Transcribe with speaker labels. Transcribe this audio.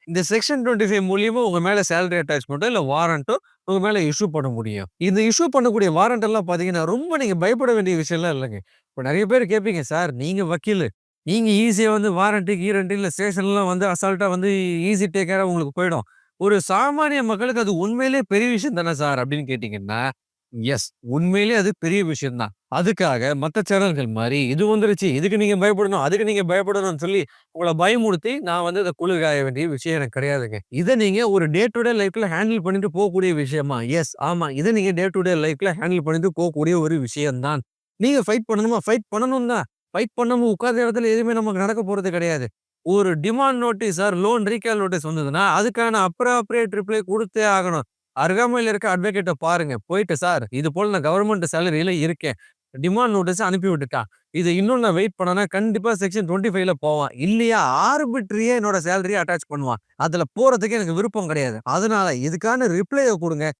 Speaker 1: இந்த செக்ஷன் 25 மூலியமா உங்க மேல சேலரி அட்டாச்மெண்ட்டோ, இல்ல வாரண்டோ உங்க மேல இஷ்யூ பண்ண முடியும். இந்த இஷ்யூ பண்ணக்கூடிய வாரண்ட் எல்லாம் பார்த்தீங்கன்னா, ரொம்ப நீங்க பயப்பட வேண்டிய விஷயம்லாம் இல்லங்க. இப்ப நெறைய பேர் கேட்பீங்க, "சார் நீங்க வக்கீலு. நீங்க ஈஸியா வந்து வாரண்ட், கீரண்ட் இல்ல ஸ்டேஷன்லாம் வந்து அசால்ட்டா வந்து ஈஸி டேக் கேரா உங்களுக்கு போயிடும். ஒரு சாமானிய மக்களுக்கு அது உண்மையிலேயே பெரிய விஷயம் தானே சார்?" அப்படின்னு கேட்டீங்கன்னா, எஸ். உண்மையிலேயே அது பெரிய விஷயம் தான். அதுக்காக மத்த சேனல்கள் மாரி, "இது வந்துருச்சு. இதுக்கு நீங்க பயப்படணும். அதுக்கு நீங்க பயப்படணும்னு" சொல்லி உங்கள பயமுறுத்தி, நான் வந்து அத குளிர்காய வேண்டிய விஷயம் எனக்கு கிடையாதுங்க. இத நீங்க ஒரு டே டு டே லைஃப்ல ஹேண்டில் பண்ணிட்டு போகக்கூடிய விஷயமா? எஸ். ஆமா. இத நீங்க டே டு டே லைஃப்ல ஹேண்டில் பண்ணிட்டு போகக்கூடிய ஒரு விஷயம் தான். நீங்க ஃபைட் பண்ணணுமா? ஃபைட் பண்ணணும் தான். ஃபைட் பண்ணாம உட்கார்ந்த இடத்துல எதுவுமே நமக்கு நடக்க போறது கிடையாது. ஒரு demand notice or loan recall notice வந்ததுன்னா, அதுக்கான அப்ராப்ரியேட் ரிப்ளை குடுத்தே ஆகணும். அருகாமையில இருக்க அட்வொகேட்ட பாருங்க. போயிட்டு, "சார் இது போல நான் கவர்ன்மென்ட் சேலரில இருக்கேன். டிமாண்ட் நோட்டீஸ அனுப்பி விட்டுட்டான். இது இன்னும் நான் வெயிட் பண்ணேன்னா, கண்டிப்பா செக்ஷன் 25ல போவான். இல்லையா ஆர்பிட்ரியே என்னோட சேலரிய அட்டாச் பண்ணுவான். அதுல போறதுக்கு எனக்கு விருப்பம் கிடையாது. அதனால இதுக்கான ரிப்ளைய குடுங்க.